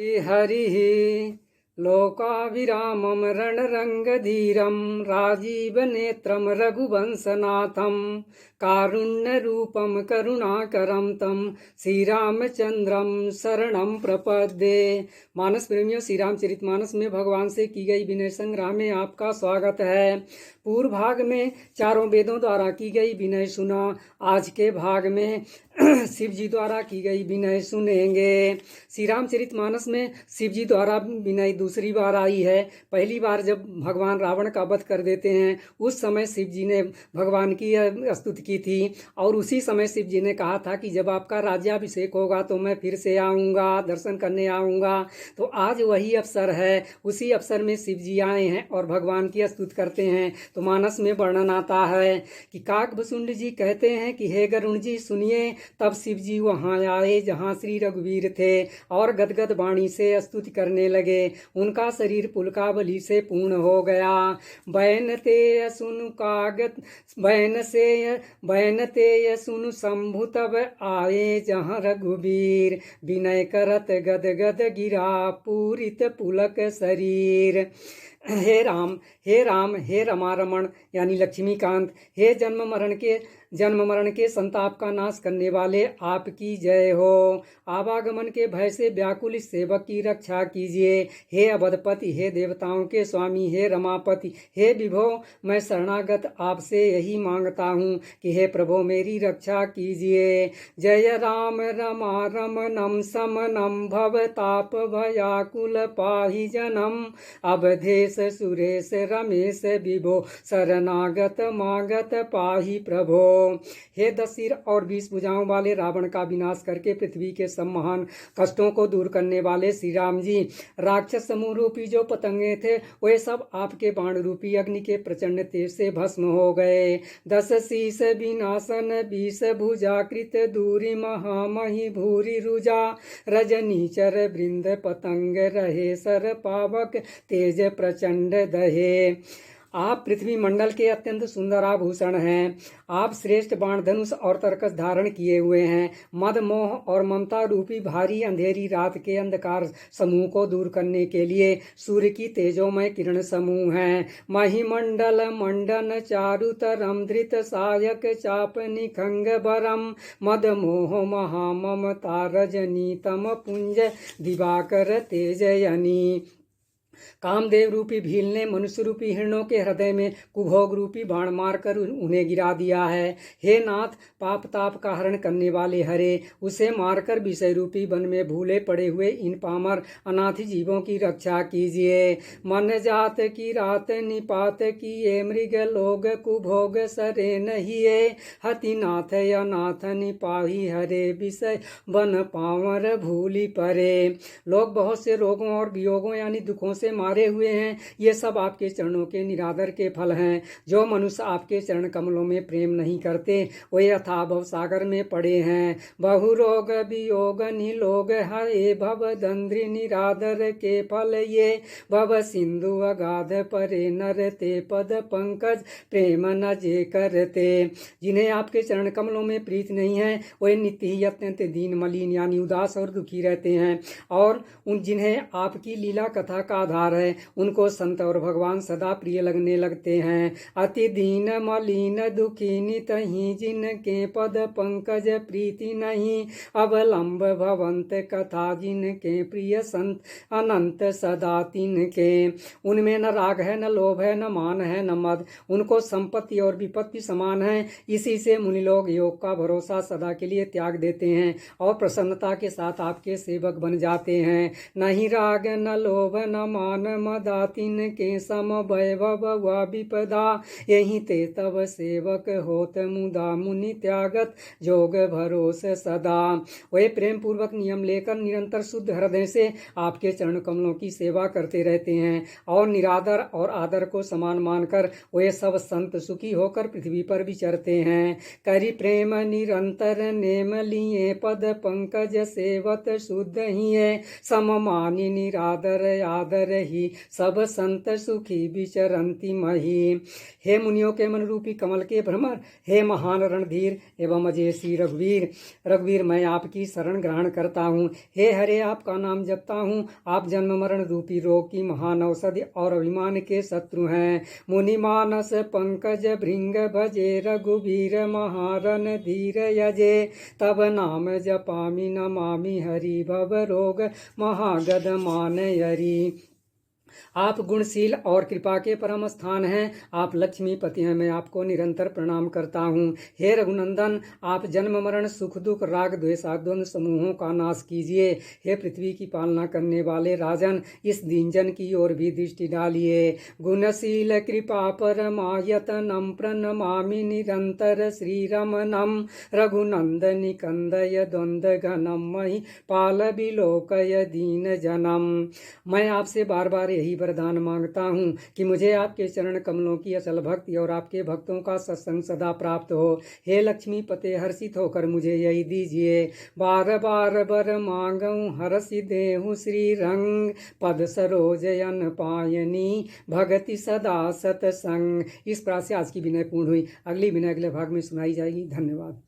हरिः लोकाभिरामं रणरङ्गधीरं राजीवनेत्रं रघुवंशनाथं कारुण्यरूपं करुणाकरं तं श्रीरामचंद्रम शरणं प्रपद्ये। मानस प्रेमियों, श्री रामचरितमानस में भगवान से की गई विनय संग्राम में आपका स्वागत है। पूर्व भाग में चारों वेदों द्वारा की गई विनय सुना। आज के भाग में शिव जी द्वारा की गई विनय सुनेंगे। श्री रामचरितमानस में शिव जी द्वारा विनय दूसरी बार आई है। पहली बार जब भगवान रावण का वध कर देते हैं उस समय शिव जी ने भगवान की स्तुति की थी और उसी समय शिव जी ने कहा था कि जब आपका राज्याभिषेक होगा तो मैं फिर से आऊँगा, दर्शन करने आऊँगा। तो आज वही अवसर है। उसी अवसर में शिव जी आए हैं और भगवान की स्तुति करते हैं। तो मानस में वर्णन आता है कि काकभुसुंड जी कहते हैं कि हे गरुण जी सुनिए। तब शिव जी वहाँ आए जहाँ श्री रघुवीर थे और गदगद वाणी से स्तुति करने लगे। उनका शरीर पुलकावली से पूर्ण हो गया। बैन ते सुनु कागत बैन ते सुनु शंभु तब आए जहाँ रघुवीर विनय करत गदगद गिरा पूरित पुलक शरीर। हे राम हे राम हे रमा रमण यानी लक्ष्मीकांत, हे जन्म मरण के संताप का नाश करने वाले आपकी जय हो। आवागमन के भय से व्याकुल इस सेवक की रक्षा कीजिए। हे अवधपति, हे देवताओं के स्वामी, हे रमापति, हे विभो, मैं शरणागत आपसे यही मांगता हूँ कि हे प्रभो मेरी रक्षा कीजिए। जय राम रमा रमणम समनम भवताप भयाकुल पाहि जनम अवधेश सुरेश रमेश विभो शरणागत मागत पाहि प्रभो। हे 10 सिर और 20 भुजाओं वाले रावण का विनाश करके पृथ्वी के सब महान कष्टों को दूर करने वाले श्री राम जी, राक्षस समूह रूपी जो पतंगे थे वे सब आपके बाण रूपी अग्नि के प्रचंड तेज से भस्म हो गए। 10 शीस विनाशन 20 भुजाकृत दूरी महामहि भूरि रुजा रजनीचर वृंद पतंग रहे सर पावक तेज प्रचंड दहे। आप पृथ्वी मंडल के अत्यंत सुंदर आभूषण हैं। आप श्रेष्ठ बाण धनुष और तरकस धारण किए हुए हैं। मद मोह और ममता रूपी भारी अंधेरी रात के अंधकार समूह को दूर करने के लिए सूर्य की तेजोमय किरण समूह हैं। महिमंडल मंडन चारुतरम धृत सायक चाप निखंग बरम मद मोह महाममता रजनी तम पुंज दिवाकर तेजयनी। कामदेव रूपी भील ने मनुष्य रूपी हिरणों के हृदय में कुभोग रूपी बाण मारकर उन्हें गिरा दिया है। हे नाथ, पाप ताप का हरण करने वाले हरे, उसे मारकर विषय रूपी वन में भूले पड़े हुए इन पामर अनाथ जीवों की रक्षा कीजिए। मन जात की रात निपात किए मृग लोग कुभोग सरे नहिए हति नाथ अनाथ निपाही हरे विषय वन पावर भूली परे। लोग बहुत से रोगों और वियोगों यानी दुखों से मारे हुए हैं। ये सब आपके चरणों के निरादर के फल हैं। जो मनुष्य आपके चरण कमलों में प्रेम नहीं करते वे अथाह भव सागर में पड़े हैं। बहु रोग वियोग निलोग हरे भव दंद्रि निरादर के फल ये भव सिंधु अगाध परे नर ते पद पंकज प्रेम न जे करते। जिन्हें आपके चरण कमलों में प्रीत नहीं है वे नित्य ही अत्यंत दीन मलिन यानी उदास और दुखी रहते हैं। और उन जिन्हें आपकी लीला कथा का आधार है उनको संत और भगवान सदा प्रिय लगने लगते हैं। अति दीन मलिन दुखी नितहि जिनके पद पंकज प्रीति नहीं अवलंब भवंत कथा जिनके प्रिय संत अनंत सदा तिनके। उनमें न राग है, न लोभ है, न मान है, न मद। उनको संपत्ति और विपत्ति समान है। इसी से मुनि लोग योग का भरोसा सदा के लिए त्याग देते हैं और प्रसन्नता के साथ आपके सेवक बन जाते हैं। नहीं राग न लोभ न मान मदातिन के सम वैभव व विपदा यही ते तब सेवक होत मुदा मुनि त्यागत जोग भरोस सदा। वे प्रेम पूर्वक नियम लेकर निरंतर शुद्ध हृदय से आपके चरण कमलों की सेवा करते रहते हैं और निरादर और आदर को समान मानकर वे सब संत सुखी होकर पृथ्वी पर विचरते हैं। करि प्रेम निरंतर नेम लिए पद पंकज सेवत शुद्ध ही सम मानी निरादर आदर रही, सब संत सुखी विचरंती मही। हे मुनियों के मन रूपी कमल के भ्रमर, हे महान रणधीर एवं अजय रघुवीर, रघुवीर मैं आपकी शरण ग्रहण करता हूँ। हे हरे आपका नाम जपता हूँ। आप जन्म मरण रूपी रोग की महान औषधि और अभिमान के शत्रु हैं। मुनि मानस पंकज भृंग भजे, रघुवीर महारन धीर यजे, तब नाम जपामि नमामि हरि, भव रोग महागद मान यरि। आप गुणशील और कृपा के परम स्थान हैं। आप लक्ष्मीपति हैं, मैं आपको निरंतर प्रणाम करता हूँ। हे रघुनंदन, आप जन्म मरण सुख दुख राग द्वेषाद्वंद समूहों का नाश कीजिए। हे पृथ्वी की पालना करने वाले राजन, इस दीनजन की ओर भी दृष्टि डालिए। गुणशील कृपा परमायतनम प्रणमामि निरंतर श्रीरमणम, रघुनंदनि कंदय द्वंद्व घनम, मही पाल बिलोकय दीन जनम। मैं आपसे बार बार यही वरदान मांगता हूँ कि मुझे आपके चरण कमलों की अचल भक्ति और आपके भक्तों का सत्संग सदा प्राप्त हो। हे लक्ष्मीपते, हर्षित होकर मुझे यही दीजिए। बार बार बर मांगऊँ हरसि देहु श्री रंग, पद सरोजयन पायनी भगति सदा सतसंग। इस प्रकार से आज की विनय पूर्ण हुई। अगली विनय अगले भाग में सुनाई जाएगी। धन्यवाद।